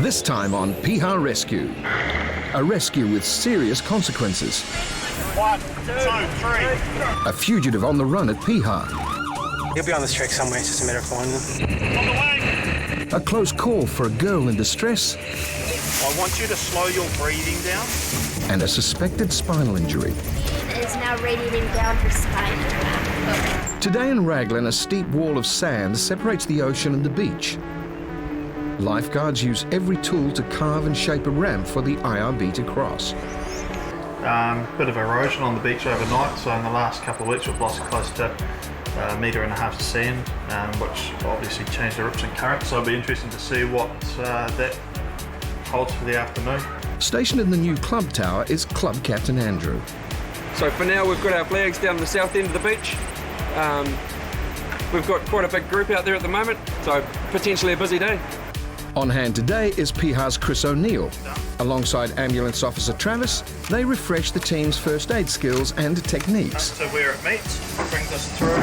This time on Piha Rescue. A rescue with serious consequences. 1, 2, 3. A fugitive on the run at Piha. He'll be on this trek somewhere, it's just a matter of finding him. On the way. A close call for a girl in distress. I want you to slow your breathing down. And a suspected spinal injury. Is now radiating down her spine. Today in Raglan, a steep wall of sand separates the ocean and the beach. Lifeguards use every tool to carve and shape a ramp for the IRB to cross. Bit of erosion on the beach overnight, so in the last couple of weeks we've lost close to 1.5 meters of sand, which obviously changed the rips and currents, so it'll be interesting to see what that holds for the afternoon. Stationed in the new club tower is Club Captain Andrew. So for now we've got our flags down the south end of the beach. We've got quite a big group out there at the moment, so potentially a busy day. On hand today is Piha's Chris O'Neill. Alongside Ambulance Officer Travis, they refresh the team's first aid skills and techniques. So where it meets, bring this through.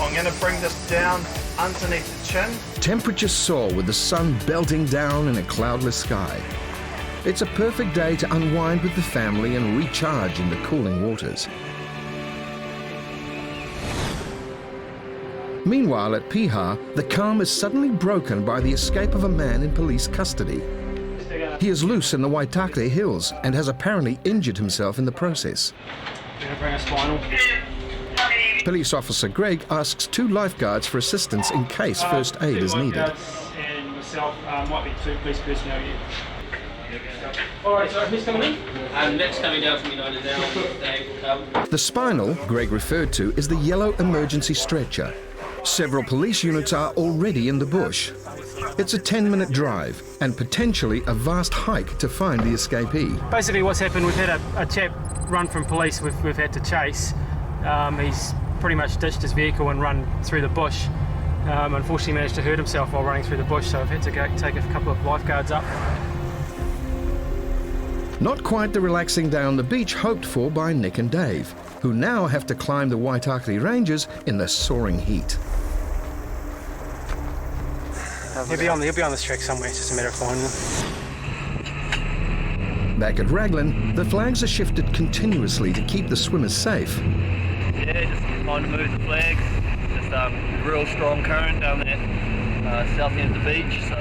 I'm going to bring this down underneath the chin. Temperatures soar with the sun belting down in a cloudless sky. It's a perfect day to unwind with the family and recharge in the cooling waters. Meanwhile, at Piha, the calm is suddenly broken by the escape of a man in police custody. He is loose in the Waitakere Hills and has apparently injured himself in the process. Police Officer Greg asks 2 lifeguards for assistance in case first aid is needed. And myself might be 2 police personnel here. Alright, so who's coming in? Next coming down from United now. The spinal Greg referred to is the yellow emergency stretcher. Several police units are already in the bush. It's a 10-minute drive and potentially a vast hike to find the escapee. Basically what's happened, we've had a chap run from police we've had to chase. He's pretty much ditched his vehicle and run through the bush. Unfortunately managed to hurt himself while running through the bush, so I've had to go take a couple of lifeguards up. Not quite the relaxing day on the beach hoped for by Nick and Dave, who now have to climb the Waitakere Ranges in the soaring heat. He'll be on this trek somewhere, it's just a matter of finding him. Back at Raglan, the flags are shifted continuously to keep the swimmers safe. Yeah, just trying to move the flags. Just a real strong current down that south end of the beach. So.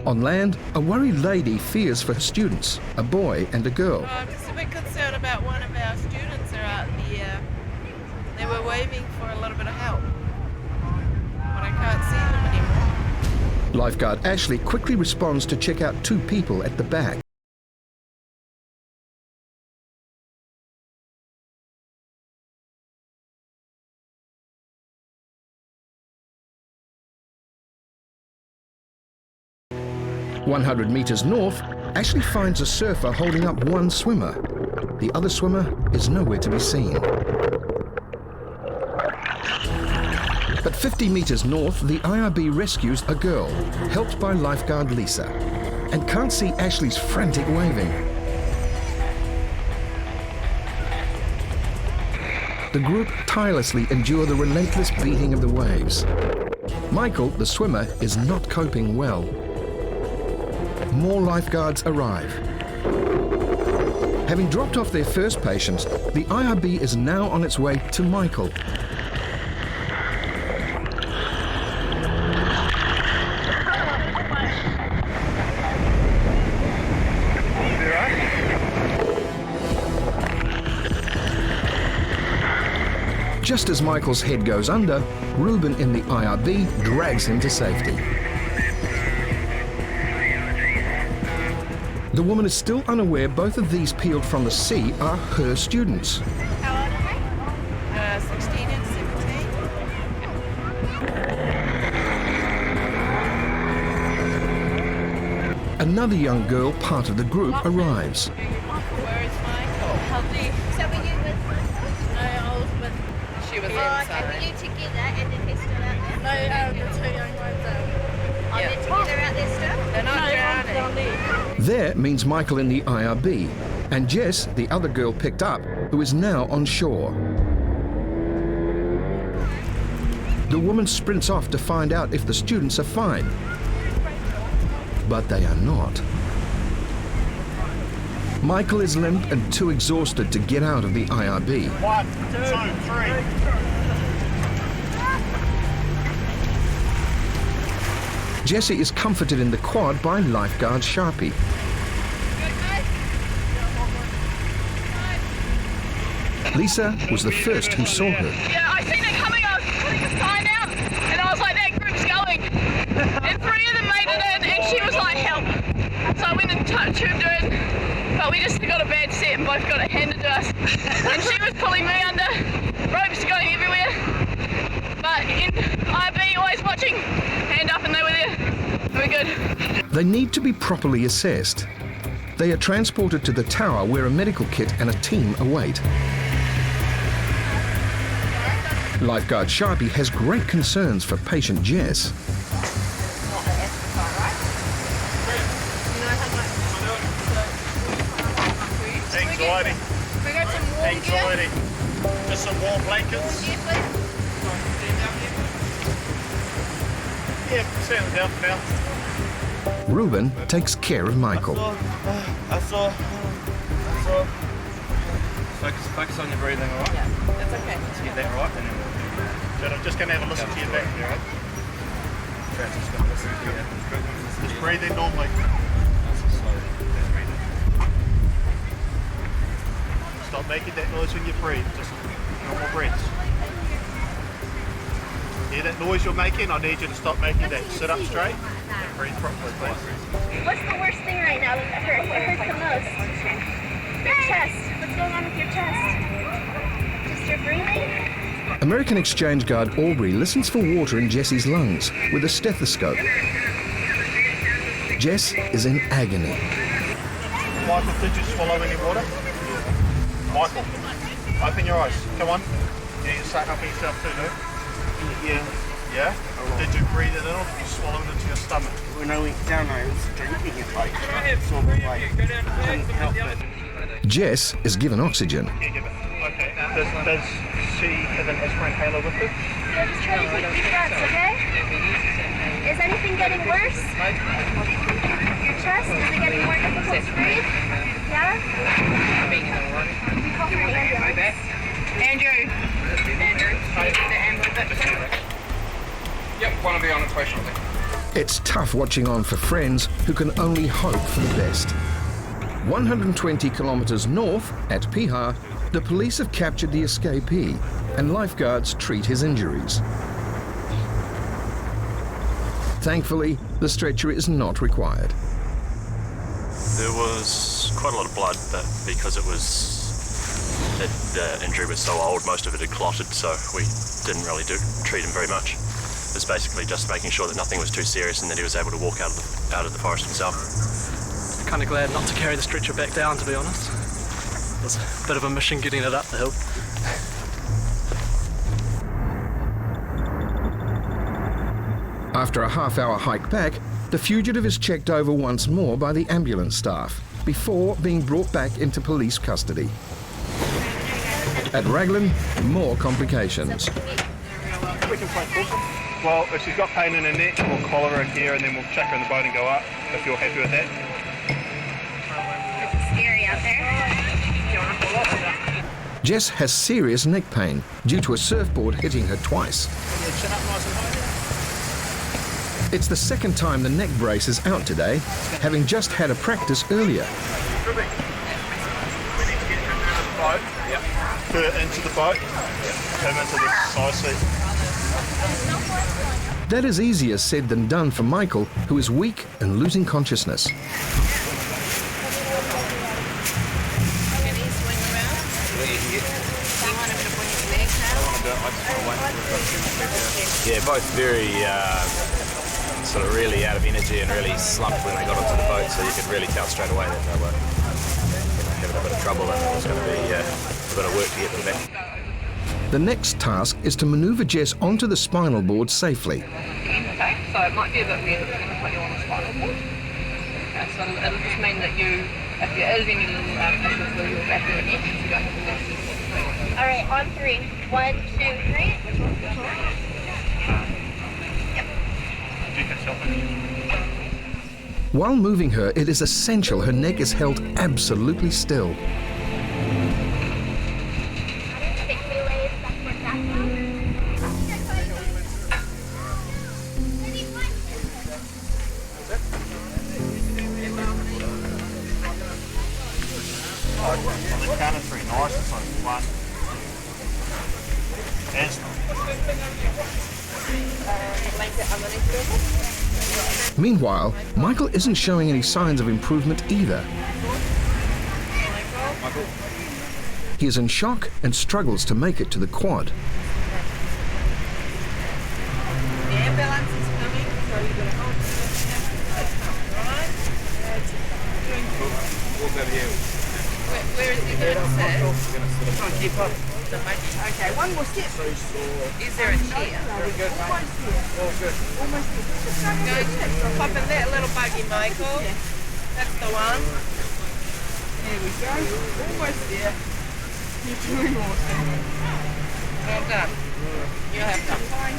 On land, a worried lady fears for her students, a boy and a girl. I'm just a bit concerned about one of our students are out here. They were waving for a little bit of help, but I can't see them anymore. Lifeguard Ashley quickly responds to check out 2 people at the back. "100 meters north, Ashley finds a surfer holding up one swimmer. The other swimmer is nowhere to be seen. But 50 meters north, the IRB rescues a girl, helped by lifeguard Lisa, and can't see Ashley's frantic waving. The group tirelessly endure the relentless beating of the waves. Michael, the swimmer, is not coping well. More lifeguards arrive. Having dropped off their first patients, the IRB is now on its way to Michael. Just as Michael's head goes under, Ruben in the IRB drags him to safety. The woman is still unaware both of these peeled from the sea are her students. How old are they? 16 and 17. Another young girl, part of the group, arrives. Where is Michael? So were you with No, I was with... She was inside. were you together and then they're still out there? No, the 2 young ones are... They're together out there still? They're not drowning. There means Michael in the IRB, and Jess, the other girl picked up, who is now on shore. The woman sprints off to find out if the students are fine. But they are not. Michael is limp and too exhausted to get out of the IRB. 1, 2, 3. Jessie is comforted in the quad by lifeguard Sharpie. Lisa was the first who saw her. Yeah, I seen it coming. I was putting a sign out, and I was like, that group's going. And 3 of them made it in, and she was like, help. So I went and tubed her in, but we just got a bad set and both got it handed to us. And she was pulling me under, ropes going everywhere. But in IB, always watching, hand up, and they were there. They were good. They need to be properly assessed. They are transported to the tower where a medical kit and a team await. Lifeguard Sharpie has great concerns for patient Jess. Anxiety. We got some warm Anxiety. Just some warm blankets. Yeah, stand down for now. Ruben takes care of Michael. I saw. Focus on your breathing, all right? Yeah, that's okay. Let's get that right, and then we'll... I'm just going to have a listen to your back here, right? Just going to listen to you. Just breathe in normally. Stop making that noise when you breathe. Just normal breaths. Hear that noise you're making? I need you to stop making that. Sit up straight and breathe properly, please. What's the worst thing right now that hurts? What hurts the most? Your chest. What's going on with your chest? Just your breathing? American exchange guard Aubrey listens for water in Jessie's lungs with a stethoscope. Jess is in agony. Michael, did you swallow any water? Michael, open your eyes. Come on. Yeah, you start helping yourself too, no? Yeah. Yeah? Did you breathe it in or did you swallow it into your stomach? When I went down, I was drinking it like sort of like couldn't help it. Jess is given oxygen. Okay. Does she have an aspirin inhaler with her? Yeah, just try to take deep breaths, okay? Is anything getting worse? Your chest? Is it getting more difficult to breathe? Yeah? We call for an ambulance. Andrew, the ambulance. Yep, one will be on its way shortly. It's tough watching on for friends who can only hope for the best. 120 kilometers north, at Piha, the police have captured the escapee and lifeguards treat his injuries. Thankfully, the stretcher is not required. There was quite a lot of blood, but because the injury was so old, most of it had clotted, so we didn't really treat him very much. It was basically just making sure that nothing was too serious and that he was able to walk out of the forest himself. Kind of glad not to carry the stretcher back down, to be honest. It was a bit of a mission getting it up the hill. After a half-hour hike back, the fugitive is checked over once more by the ambulance staff before being brought back into police custody. At Raglan, more complications. We can play football. Well, if she's got pain in her neck, we'll collar her here and then we'll chuck her in the boat and go up, if you're happy with that. It's scary out there. Jess has serious neck pain due to a surfboard hitting her twice. Chin up nice and high. It's the second time the neck brace is out today, having just had a practice earlier. We need to get her into the boat. Yep. Her into the boat. Yep. Him into the side seat. That is easier said than done for Michael, who is weak and losing consciousness. Yeah, both very sort of really out of energy and really slumped when they got onto the boat, so you could really tell straight away that they were having a bit of trouble and it was going to be a bit of work to get them back. The next task is to manoeuvre Jess onto the spinal board safely. Okay, so it might be a bit weird if we're going to put you on the spinal board. Okay, so it'll just mean that if there is any little issues with your back or your neck, you don't have to do. All right, on 3. 1, 2, 3. While moving her, it is essential her neck is held absolutely still. On the count of three, nice and slow. 1. And stop. Meanwhile, Michael isn't showing any signs of improvement either. He is in shock and struggles to make it to the quad. The ambulance is coming, so you're going to hold Where is he going to sit? Try and keep up. Okay, one more step. Is there a chair? Very good, mate. All good. Almost there. Go pop in that little buggy, Michael. That's the one. There we go. Almost there. You're doing awesome. Well done. You have done fine.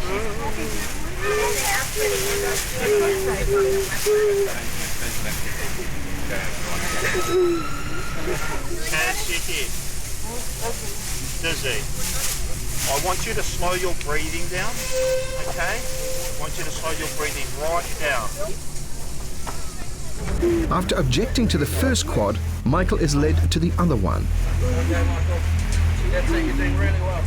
Hands to your head. Dizzy. I want you to slow your breathing down, okay? I want you to slow your breathing right down. After objecting to the first quad, Michael is led to the other one. Okay, Michael. That's it, you're doing really well.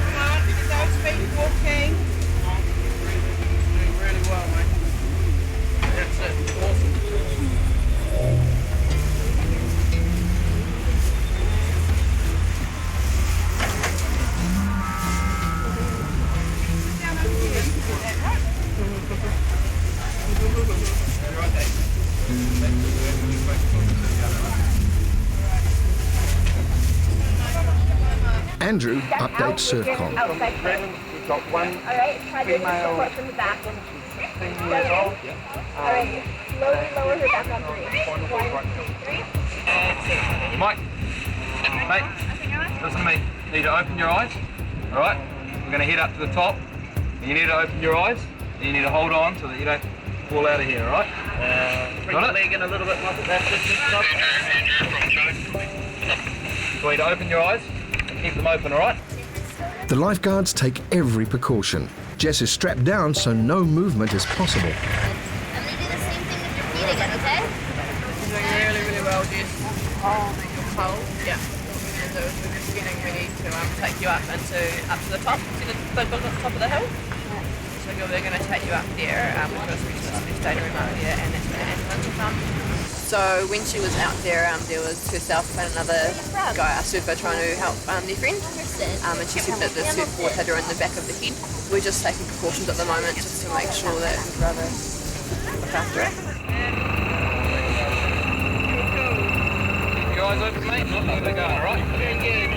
Come on, get those feet walking. Doing really well, mate. That's it. Awesome. Andrew updates Surfcom. We've got one Alright, try to female, support from the back. 10 years old. Alright, slowly lower her back on 3. 1, 2, 3. Mike, mate, listen to me. You need to open your eyes, all right? We're going to head up to the top. You need to open your eyes, and you need to hold on so that you don't fall out of here, all right? Bring the leg in a little bit, Michael. That's it. So you need to open your eyes and keep them open, all right? The lifeguards take every precaution. Jess is strapped down so no movement is possible. I'm going to do the same thing with your feet again, okay? You're doing really, really well, Jess. Holding your pole. Yeah. And so we're just getting ready to take you up to the top, to the top of the hill. So we're going to take you up there. We've got a specialist data room out there, and that's where the ambulance will come. So when she was out there, there was herself and another guy, a surfer, trying to help their friend. And she said that the surfboard had her in the back of the head. We're just taking precautions at the moment just to make sure that we'd rather look after her. Keep your eyes open, mate. Look where they're going, all right? Very good.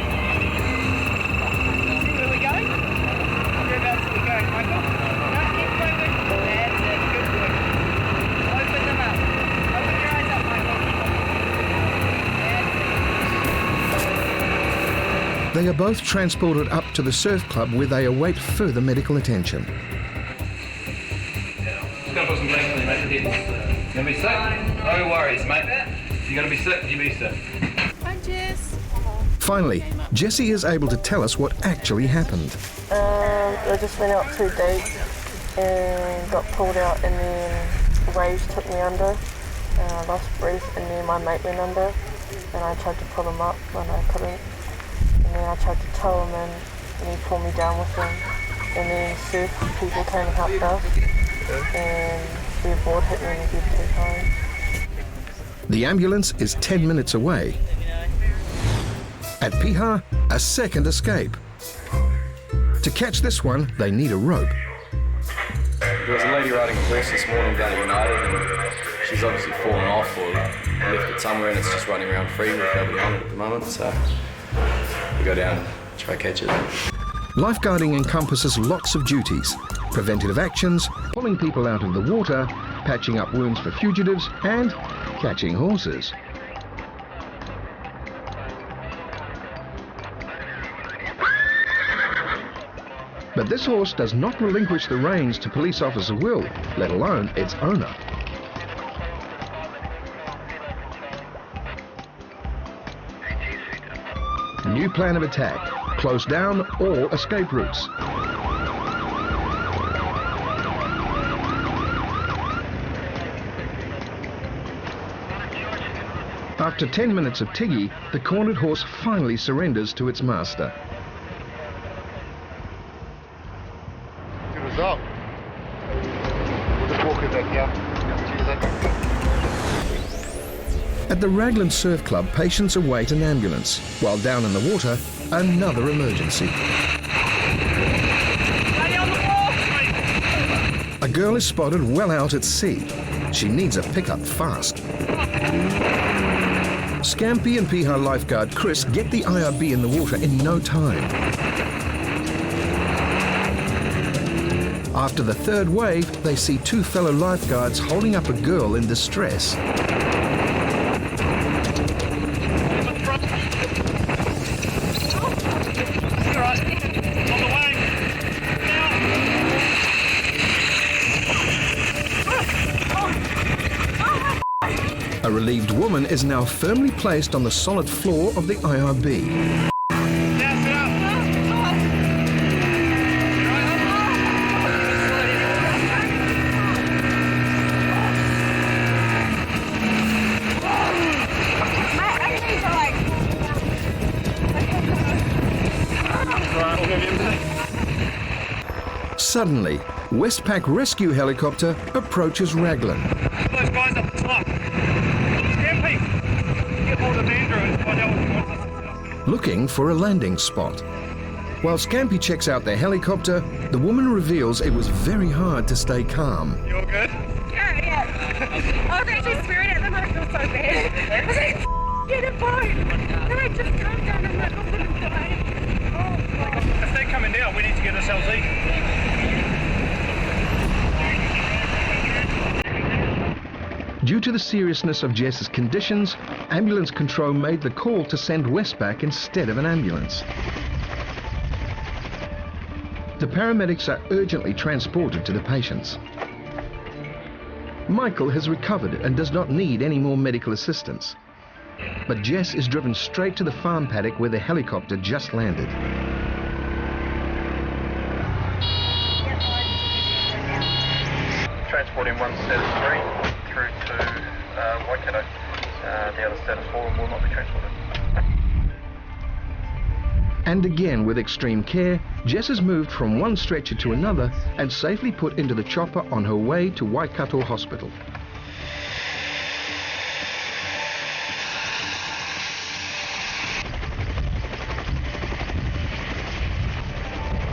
See where we're going? Whereabouts are we going, Michael? No, keep going. That's it. Good work. Open them up. Open your eyes up, Michael. They are both transported up to the surf club where they await further medical attention. Just gonna put some blanks on you, mate. You gonna be sick? No worries, mate. You're gonna be sick, you be sick. Hi, Jess. Finally, Jessie is able to tell us what actually happened. I just went out to a date and got pulled out, and then the waves took me under and I lost breath, and then my mate went under and I tried to pull him up but I couldn't, and then I tried to tow him in and he pulled me down with him, and then surf people came and helped us, and their board hit me in the head 2 times. The ambulance is 10 minutes away. At Piha, a second escape. To catch this one, they need a rope. There was a lady riding a horse this morning down at United, and she's obviously fallen off or left it somewhere, and it's just running around free with nobody on it at the moment, so we go down and try to catch it. Lifeguarding encompasses lots of duties: preventative actions, pulling people out of the water, patching up wounds for fugitives, and catching horses. But this horse does not relinquish the reins to Police Officer Will, let alone its owner. New plan of attack: close down all escape routes. After 10 minutes of Tiggy, the cornered horse finally surrenders to its master. Good result. We'll just walk it back here. At the Raglan Surf Club, patients await an ambulance, while down in the water, another emergency. A girl is spotted well out at sea. She needs a pickup fast. Scampi and Piha lifeguard Chris get the IRB in the water in no time. After the third wave, they see two fellow lifeguards holding up a girl in distress. A relieved woman is now firmly placed on the solid floor of the IRB. Suddenly, Westpac rescue helicopter approaches Raglan. Those guys up the top. Scampi, get hold of Andrew and find out what he wants us to. Looking for a landing spot. While Scampi checks out their helicopter, the woman reveals it was very hard to stay calm. You all good? Yeah. I was actually swearing at them. I feel so bad. I was like, get a boat. And I just calmed down and like, I'm gonna die. If they're coming down, we need to get ourselves eaten. Due to the seriousness of Jess's conditions, ambulance control made the call to send Westpac instead of an ambulance. The paramedics are urgently transported to the patients. Michael has recovered and does not need any more medical assistance. But Jess is driven straight to the farm paddock where the helicopter just landed. Transporting one status 3 through to Waikato. The other status 4 will not be transported. And again, with extreme care, Jess is moved from one stretcher to another and safely put into the chopper on her way to Waikato Hospital.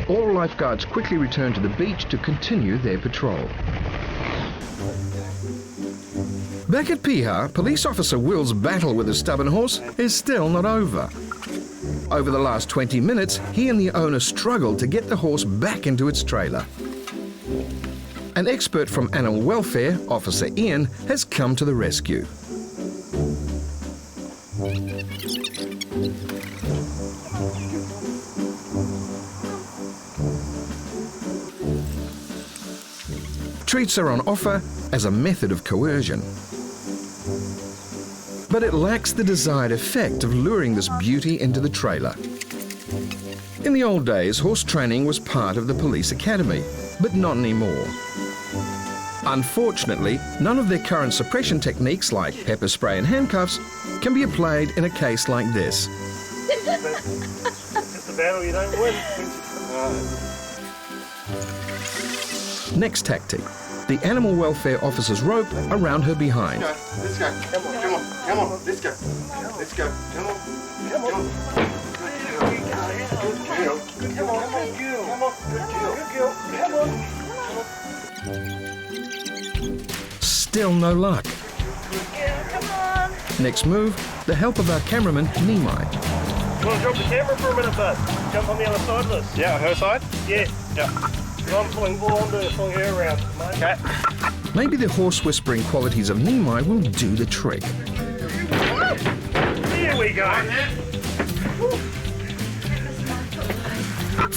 All lifeguards quickly return to the beach to continue their patrol. Back at Piha, Police Officer Will's battle with the stubborn horse is still not over. Over the last 20 minutes, he and the owner struggled to get the horse back into its trailer. An expert from animal welfare, Officer Ian, has come to the rescue. Treats are on offer as a method of coercion. But it lacks the desired effect of luring this beauty into the trailer. In the old days, horse training was part of the police academy, but not anymore. Unfortunately, none of their current suppression techniques like pepper spray and handcuffs can be applied in a case like this. It's a battle you don't win. Next tactic, the animal welfare officer's rope around her behind. Let's go. Come on. Let's go. Let's go. Come on. Good girl. Still no luck. Next move, the help of our cameraman, Nimai. You want to drop the camera for a minute, bud? Jump on the other side of this. Yeah, her side? Yeah. I'm pulling her around. Okay. Maybe the horse whispering qualities of Nimai will do the trick. Here we go.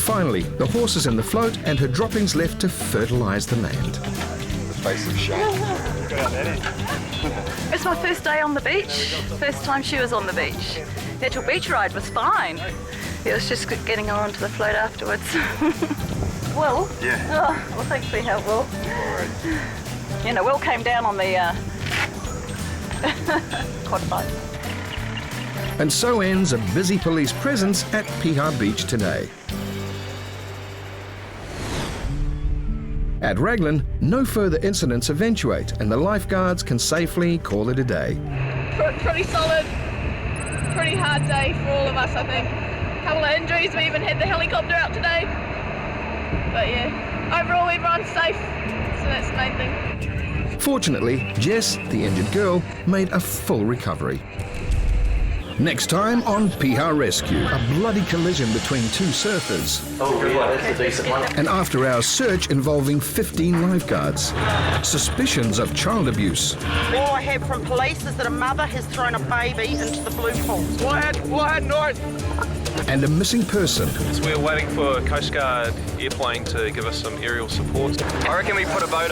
finally, the horse is in the float and her droppings left to fertilise the land. The face of shame. It's my first day on the beach. First time she was on the beach. The actual beach ride was fine. It was just getting her onto the float afterwards. Will? Yeah. Oh, well, thanks for your help, Will. Alright. You know, Will came down on the quad bike. And so ends a busy police presence at Piha Beach today. At Raglan, no further incidents eventuate and the lifeguards can safely call it a day. Pretty solid, pretty hard day for all of us, I think. A couple of injuries, we even had the helicopter out today. But yeah, overall everyone's safe, so that's the main thing. Fortunately, Jess, the injured girl, made a full recovery. Next time on Piha Rescue, a bloody collision between two surfers. Oh, good one. That's a decent one. An after-hours search involving 15 lifeguards. Suspicions of child abuse. All I have from police is that a mother has thrown a baby into the blue pool. Fly north. And a missing person. So we're waiting for a Coast Guard airplane to give us some aerial support. I reckon we put a boat in.